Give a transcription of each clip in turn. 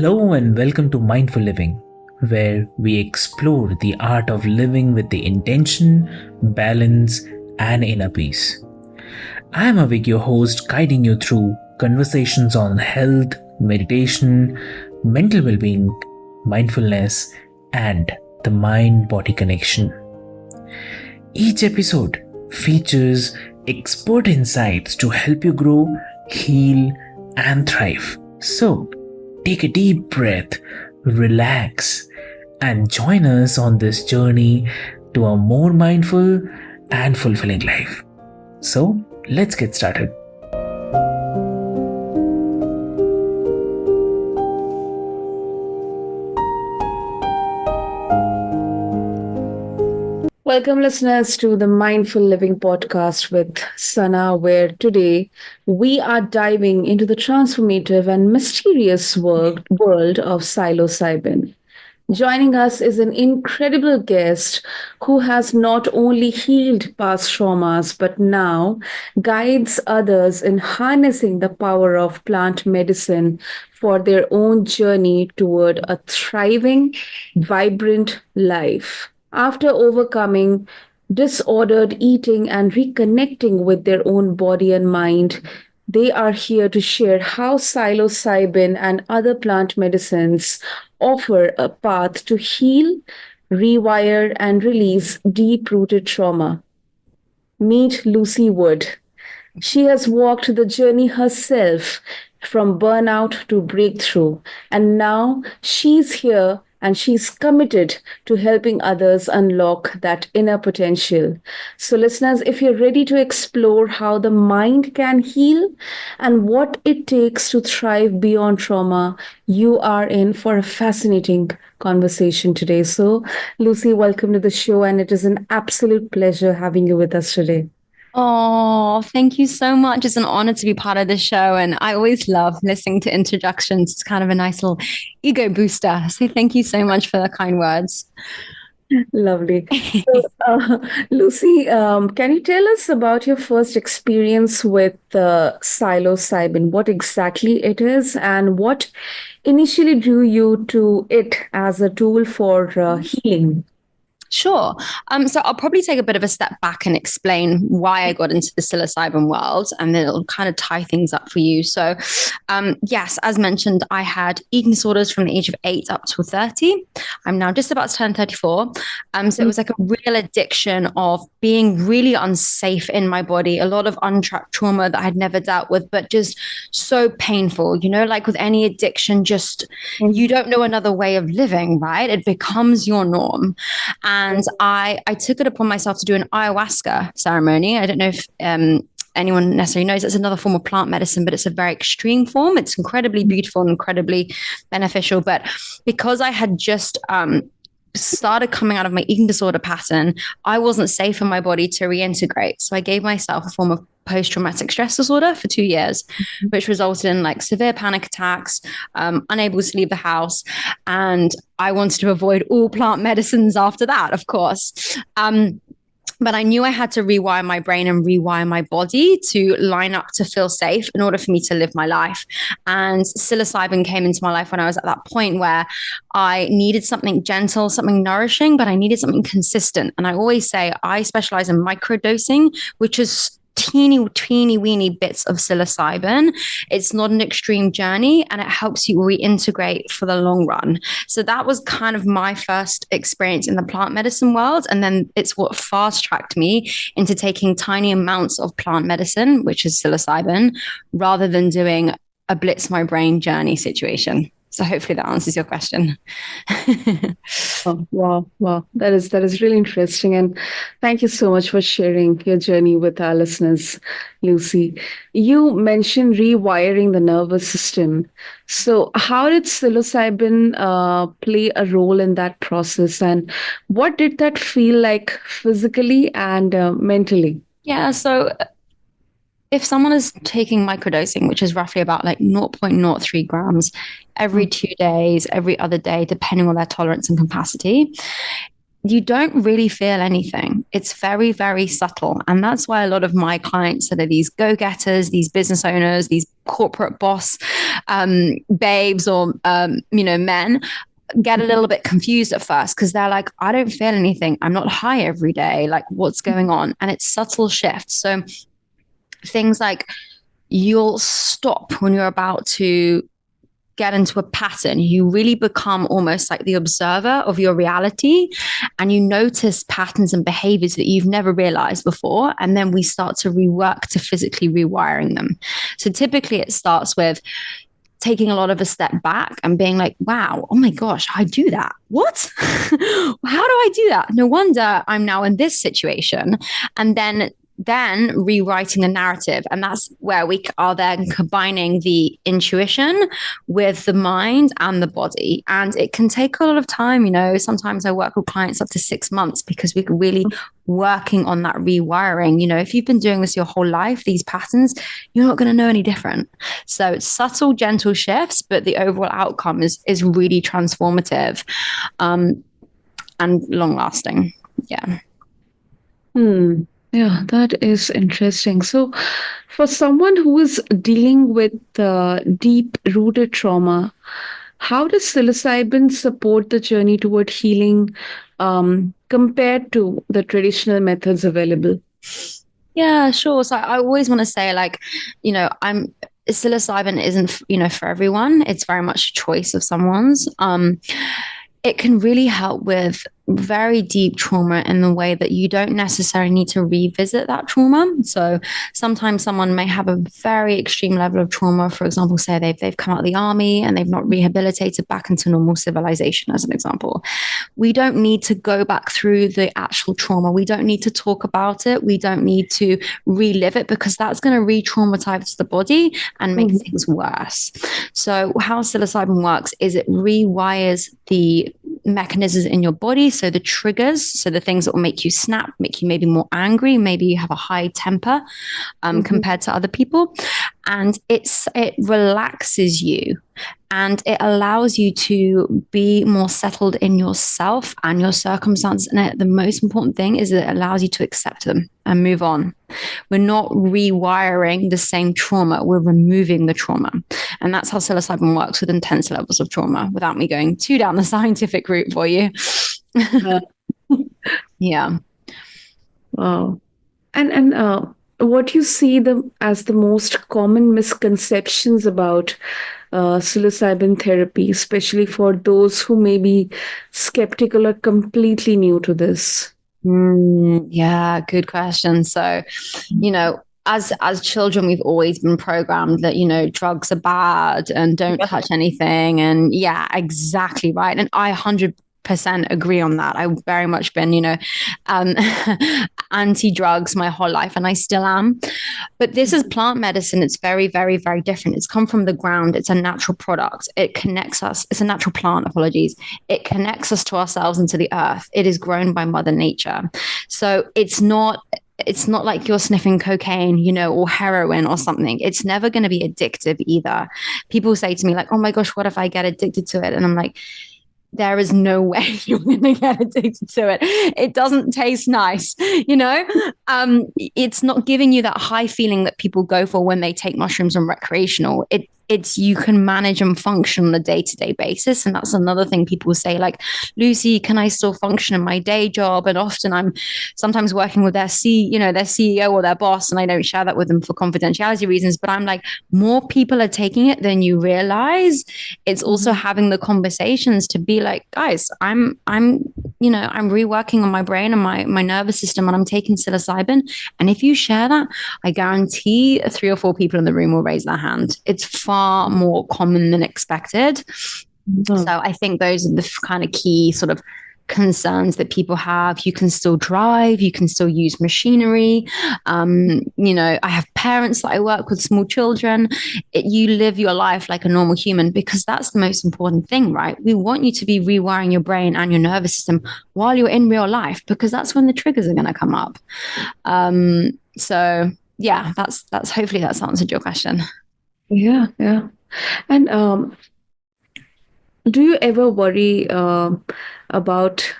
Hello and welcome to Mindful Living, where we explore the art of living with the intention, balance, and inner peace. I am Avik, your host, guiding you through conversations on health, meditation, mental well being, mindfulness, and the mind body connection. Each episode features expert insights to help you grow, heal, and thrive. So, take a deep breath, relax, and join us on this journey to a more mindful and fulfilling life. So, let's get started. Welcome, listeners, to the Mindful Living podcast with Sana, where today we are diving into the transformative and mysterious world of psilocybin. Joining us is an incredible guest who has not only healed past traumas but now guides others in harnessing the power of plant medicine for their own journey toward a thriving, vibrant life. After overcoming disordered eating and reconnecting with their own body and mind, they are here to share how psilocybin and other plant medicines offer a path to heal, rewire, and release deep rooted trauma. Meet Lucy Wood. She has walked the journey herself from burnout to breakthrough, and now she's here and she's committed to helping others unlock that inner potential. So, listeners, if you're ready to explore how the mind can heal and what it takes to thrive beyond trauma, you are in for a fascinating conversation today. So, Lucy, welcome to the show, and it is an absolute pleasure having you with us today. Oh, thank you so much. It's an honor to be part of the show. And I always love listening to introductions. It's kind of a nice little ego booster. So thank you so much for the kind words. Lovely. So, Lucy, can you tell us about your first experience with psilocybin? What exactly it is, and what initially drew you to it as a tool for healing? Sure. So I'll probably take a bit of a step back and explain why I got into the psilocybin world, and then it'll kind of tie things up for you. So, yes, as mentioned, I had eating disorders from the age of 8 up to 30. I'm now just about to turn 34. So it was like a real addiction of being really unsafe in my body, a lot of untracked trauma that I had never dealt with, but just so painful. You know, like with any addiction, just you don't know another way of living, right? It becomes your norm. And I took it upon myself to do an ayahuasca ceremony. I don't know if anyone necessarily knows it's another form of plant medicine, but it's a very extreme form. It's incredibly beautiful and incredibly beneficial. But because I had just started coming out of my eating disorder pattern, I wasn't safe in my body to reintegrate. So I gave myself a form of post-traumatic stress disorder for 2 years, which resulted in like severe panic attacks, unable to leave the house. And I wanted to avoid all plant medicines after that, of course. But I knew I had to rewire my brain and rewire my body to line up to feel safe in order for me to live my life. And psilocybin came into my life when I was at that point where I needed something gentle, something nourishing, but I needed something consistent. And I always say I specialize in microdosing, which is teeny weeny bits of psilocybin. It's not an extreme journey, and it helps you reintegrate for the long run. So that was kind of my first experience in the plant medicine world, and then it's what fast tracked me into taking tiny amounts of plant medicine, which is psilocybin, rather than doing a blitz my brain journey situation. So hopefully that answers your question. Oh, wow, wow. That is really interesting. And thank you so much for sharing your journey with our listeners, Lucy. You mentioned rewiring the nervous system. So how did psilocybin play a role in that process? And what did that feel like physically and mentally? Yeah, so if someone is taking microdosing, which is roughly about like 0.03 grams every 2 days, every other day, depending on their tolerance and capacity, you don't really feel anything. It's very subtle. And that's why a lot of my clients that are these go-getters, these business owners, these corporate boss babes or men get a little bit confused at first because they're like, I don't feel anything. I'm not high every day. Like, what's going on? And it's subtle shifts. So things like you'll stop when you're about to get into a pattern. You really become almost like the observer of your reality, and you notice patterns and behaviors that you've never realized before. And then we start to rework to physically rewiring them. So typically it starts with taking a lot of a step back and being like, wow, oh my gosh, I do that. What? How do I do that? No wonder I'm now in this situation. And then rewriting the narrative. And that's where we are then combining the intuition with the mind and the body. And it can take a lot of time. Sometimes I work with clients up to 6 months because we're really working on that rewiring. If you've been doing this your whole life, these patterns, you're not going to know any different. So it's subtle, gentle shifts, but the overall outcome is really transformative and long lasting. Yeah. Yeah, that is interesting. So, for someone who is dealing with deep-rooted trauma, how does psilocybin support the journey toward healing compared to the traditional methods available? Yeah, sure. So I always want to say, psilocybin isn't, for everyone. It's very much a choice of someone's. It can really help with very deep trauma in the way that you don't necessarily need to revisit that trauma. So sometimes someone may have a very extreme level of trauma. For example, say they've come out of the army and they've not rehabilitated back into normal civilization, as an example. We don't need to go back through the actual trauma. We don't need to talk about it. We don't need to relive it because that's going to re-traumatize the body and make things worse. So how psilocybin works is it rewires the mechanisms in your body. So the triggers, so the things that will make you snap, make you maybe more angry, maybe you have a high temper compared to other people. And it relaxes you and it allows you to be more settled in yourself and your circumstances. And the most important thing is that it allows you to accept them and move on. We're not rewiring the same trauma, we're removing the trauma. And that's how psilocybin works with intense levels of trauma, without me going too down the scientific route for you. Yeah. Wow. And what you see as the most common misconceptions about psilocybin therapy, especially for those who may be skeptical or completely new to this? Yeah, good question. So, as children, we've always been programmed that, drugs are bad and don't touch anything. And yeah, exactly right. And I 100% agree on that. I've very much been, anti-drugs my whole life, and I still am. But this is plant medicine. It's very, very, very different. It's come from the ground. It's a natural product. It connects us. It's a natural plant, apologies. It connects us to ourselves and to the earth. It is grown by Mother Nature. So it's not like you're sniffing cocaine, or heroin or something. It's never going to be addictive either. People say to me like, oh my gosh, what if I get addicted to it? And I'm like, there is no way you're going to get addicted to it. It doesn't taste nice, It's not giving you that high feeling that people go for when they take mushrooms on recreational. It's you can manage and function on a day-to-day basis. And that's another thing people say, like, Lucy, can I still function in my day job? And often I'm sometimes working with their CEO or their boss, and I don't share that with them for confidentiality reasons. But I'm like, more people are taking it than you realize. It's also having the conversations to be like, guys, I'm reworking on my brain and my nervous system, and I'm taking psilocybin. And if you share that, I guarantee 3 or 4 people in the room will raise their hand. It's far more common than expected. So I think those are the kind of key sort of concerns that people have. You can still drive, you can still use machinery. I have parents that I work with, small children. You live your life like a normal human, because that's the most important thing, right? We want you to be rewiring your brain and your nervous system while you're in real life, because that's when the triggers are going to come up. So yeah, that's hopefully that's answered your question. Yeah. And do you ever worry about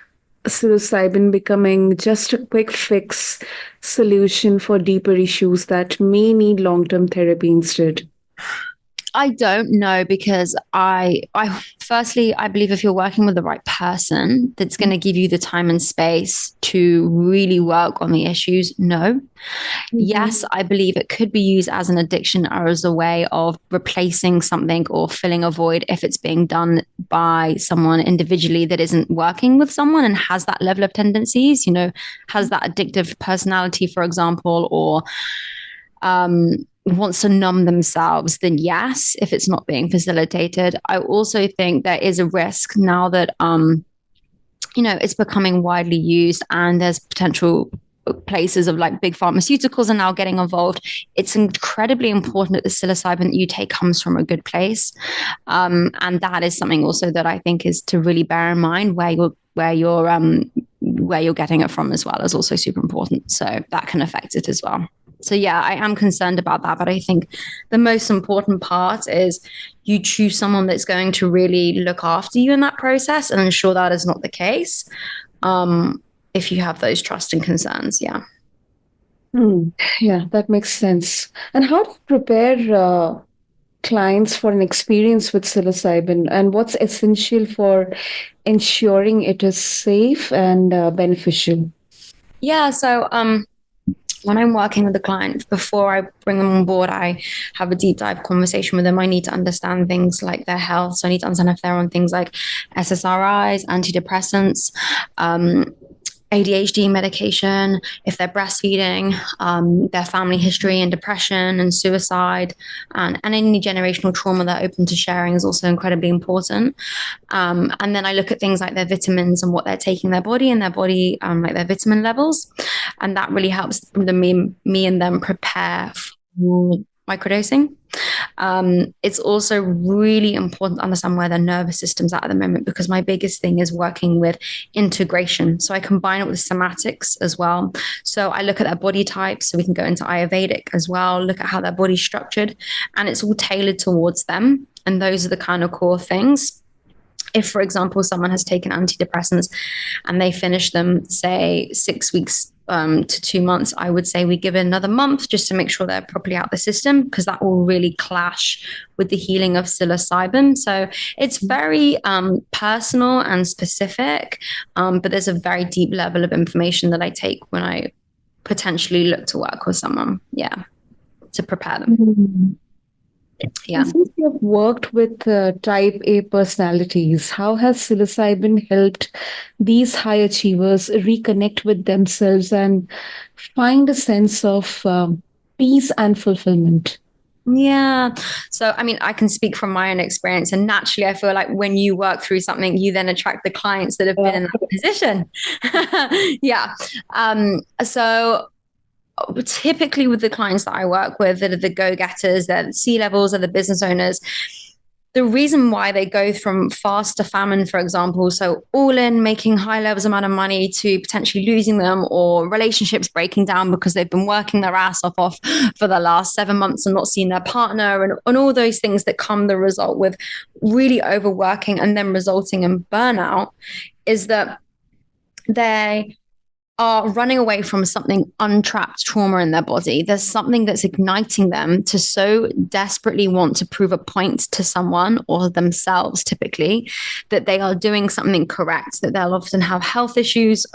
psilocybin becoming just a quick fix solution for deeper issues that may need long-term therapy instead? I don't know because I firstly, I believe if you're working with the right person that's going to give you the time and space to really work on the issues, no. Yes, I believe it could be used as an addiction or as a way of replacing something or filling a void if it's being done by someone individually that isn't working with someone and has that level of tendencies, has that addictive personality, for example, or wants to numb themselves, then yes, if it's not being facilitated. I also think there is a risk now that it's becoming widely used and there's potential places of like big pharmaceuticals are now getting involved. It's incredibly important that the psilocybin that you take comes from a good place, and that is something also that I think is to really bear in mind where you're getting it from as well is also super important. So that can affect it as well. So yeah, I am concerned about that, but I think the most important part is you choose someone that's going to really look after you in that process and ensure that is not the case. If you have those trust and concerns, yeah. Yeah, that makes sense. And how do you prepare clients for an experience with psilocybin, and what's essential for ensuring it is safe and beneficial? Yeah, so when I'm working with a client, before I bring them on board, I have a deep dive conversation with them. I need to understand things like their health. So I need to understand if they're on things like SSRIs, antidepressants, ADHD medication, if they're breastfeeding, their family history and depression and suicide, and any generational trauma they're open to sharing is also incredibly important. And then I look at things like their vitamins and what they're taking in their body and their body, like their vitamin levels. And that really helps me and them prepare for microdosing. It's also really important to understand where their nervous system's at the moment, because my biggest thing is working with integration. So I combine it with somatics as well. So I look at their body types, so we can go into Ayurvedic as well, look at how their body's structured, and it's all tailored towards them. And those are the kind of core things. If, for example, someone has taken antidepressants and they finish them, say, 6 weeks to 2 months, I would say we give it another month just to make sure they're properly out of the system, because that will really clash with the healing of psilocybin. So it's very personal and specific, but there's a very deep level of information that I take when I potentially look to work with someone, yeah, to prepare them. Mm-hmm. Yeah. Since you have worked with type A personalities, how has psilocybin helped these high achievers reconnect with themselves and find a sense of peace and fulfillment? Yeah. So, I mean, I can speak from my own experience. And naturally, I feel like when you work through something, you then attract the clients that have been in that position. Yeah. So, typically with the clients that I work with that are the go-getters, they're the C-levels, they're the business owners. The reason why they go from fast to famine, for example, so all in making high levels amount of money to potentially losing them, or relationships breaking down because they've been working their ass off for the last 7 months and not seeing their partner, and all those things that come the result with really overworking and then resulting in burnout, is that they are running away from something untrapped trauma in their body. There's something that's igniting them to so desperately want to prove a point to someone or themselves, typically, that they are doing something correct, that they'll often have health issues,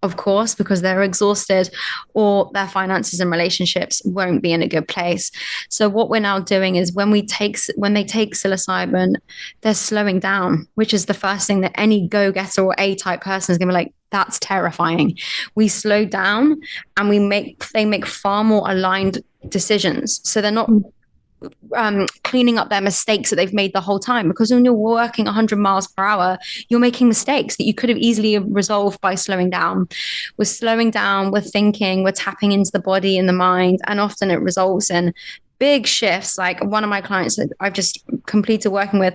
of course, because they're exhausted, or their finances and relationships won't be in a good place. So what we're now doing is when they take psilocybin, they're slowing down, which is the first thing that any go-getter or A-type person is going to be like, that's terrifying. We slow down and they make far more aligned decisions. So they're not cleaning up their mistakes that they've made the whole time, because when you're working 100 miles per hour, you're making mistakes that you could have easily resolved by slowing down. We're slowing down, we're thinking, we're tapping into the body and the mind, and often it results in big shifts. Like one of my clients that I've just completed working with,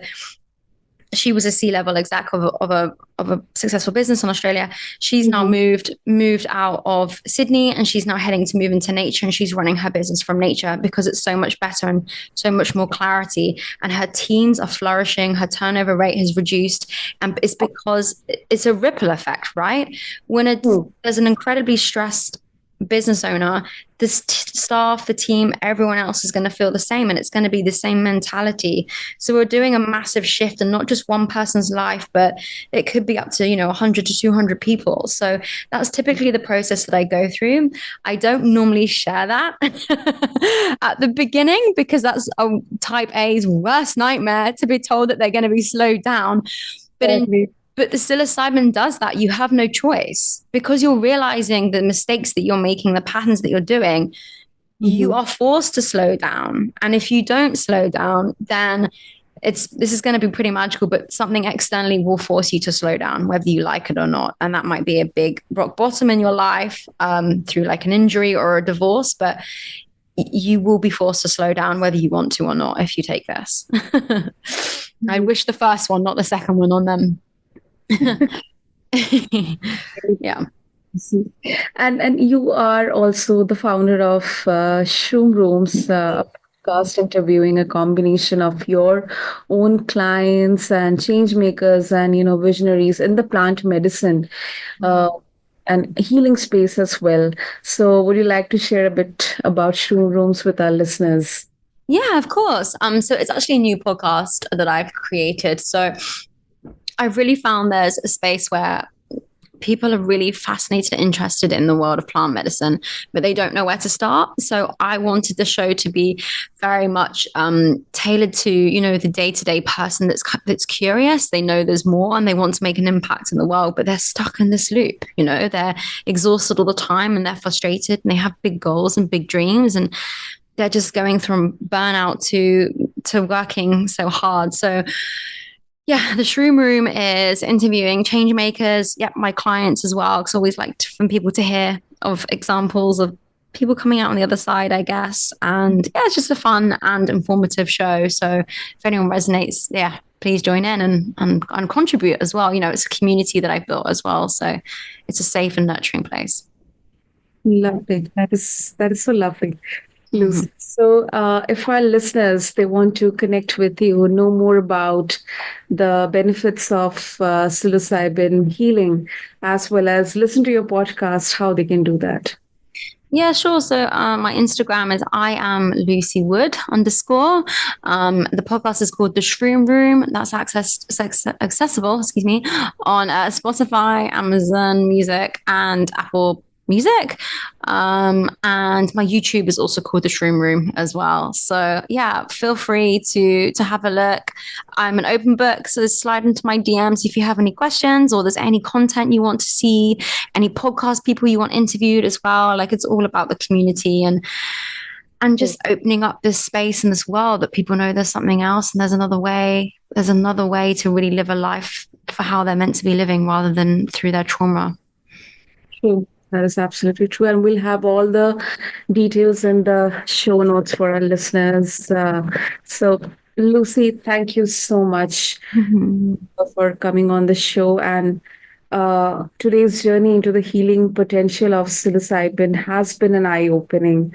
she was a C-level exec of a successful business in Australia. She's now moved out of Sydney, and she's now heading to move into nature, and she's running her business from nature because it's so much better and so much more clarity. And her teams are flourishing. Her turnover rate has reduced, and it's because it's a ripple effect, right? When there's an incredibly stressed business owner, the staff, the team, everyone else is going to feel the same, and it's going to be the same mentality. So we're doing a massive shift, and not just one person's life, but it could be up to 100 to 200 people. So that's typically the process that I go through. I don't normally share that at the beginning, because that's a type A's worst nightmare, to be told that they're going to be slowed down. But the psilocybin does that. You have no choice, because you're realizing the mistakes that you're making, the patterns that you're doing. You are forced to slow down. And if you don't slow down, then this is going to be pretty magical, but something externally will force you to slow down, whether you like it or not. And that might be a big rock bottom in your life, through like an injury or a divorce, but you will be forced to slow down whether you want to or not if you take this. I wish the first one, not the second one on them. Yeah. And you are also the founder of Shroom Rooms, podcast interviewing a combination of your own clients and change makers and visionaries in the plant medicine and healing space as well. So would you like to share a bit about Shroom Rooms with our listeners? Yeah, of course. So it's actually a new podcast that I've created. So I've really found there's a space where people are really fascinated and interested in the world of plant medicine, but they don't know where to start. So I wanted the show to be very much tailored to, the day-to-day person that's curious. They know there's more and they want to make an impact in the world, but they're stuck in this loop. They're exhausted all the time and they're frustrated and they have big goals and big dreams, and they're just going from burnout to working so hard. So yeah, the Shroom Room is interviewing change makers, my clients as well, because I always like from people to hear of examples of people coming out on the other side, I guess. And yeah, it's just a fun and informative show. So if anyone resonates, please join in and contribute as well. It's a community that I've built as well. So it's a safe and nurturing place. Lovely. That is so lovely. Lucy. So if our listeners, they want to connect with you, know more about the benefits of psilocybin healing, as well as listen to your podcast, how they can do that? Yeah, sure. So my Instagram is @LucyWood_. The podcast is called The Shroom Room. That's accessible, on Spotify, Amazon Music, and Apple Music. And my YouTube is also called The Shroom Room as well. So yeah, feel free to have a look. I'm an open book, so slide into my DMs if you have any questions or there's any content you want to see, any podcast people you want interviewed as well. Like, it's all about the community and just opening up this space in this world that people know there's something else and there's another way to really live a life for how they're meant to be living rather than through their trauma. True. That is absolutely true. And we'll have all the details in the show notes for our listeners. So, Lucy, thank you so much for coming on the show. And today's journey into the healing potential of psilocybin has been an eye-opening.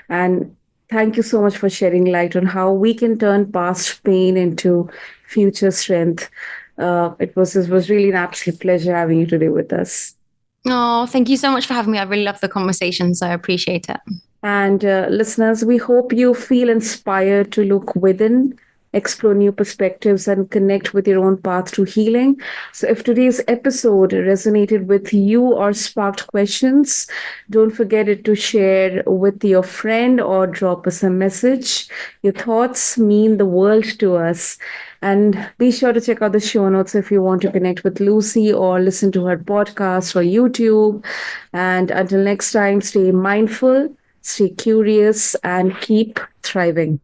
And thank you so much for shedding light on how we can turn past pain into future strength. It was really an absolute pleasure having you today with us. Oh, thank you so much for having me. I really love the conversation, so I appreciate it. And listeners, we hope you feel inspired to look within, explore new perspectives, and connect with your own path to healing. So if today's episode resonated with you or sparked questions, don't forget it to share with your friend or drop us a message. Your thoughts mean the world to us. And be sure to check out the show notes if you want to connect with Lucy or listen to her podcast or YouTube. And until next time, stay mindful, stay curious, and keep thriving.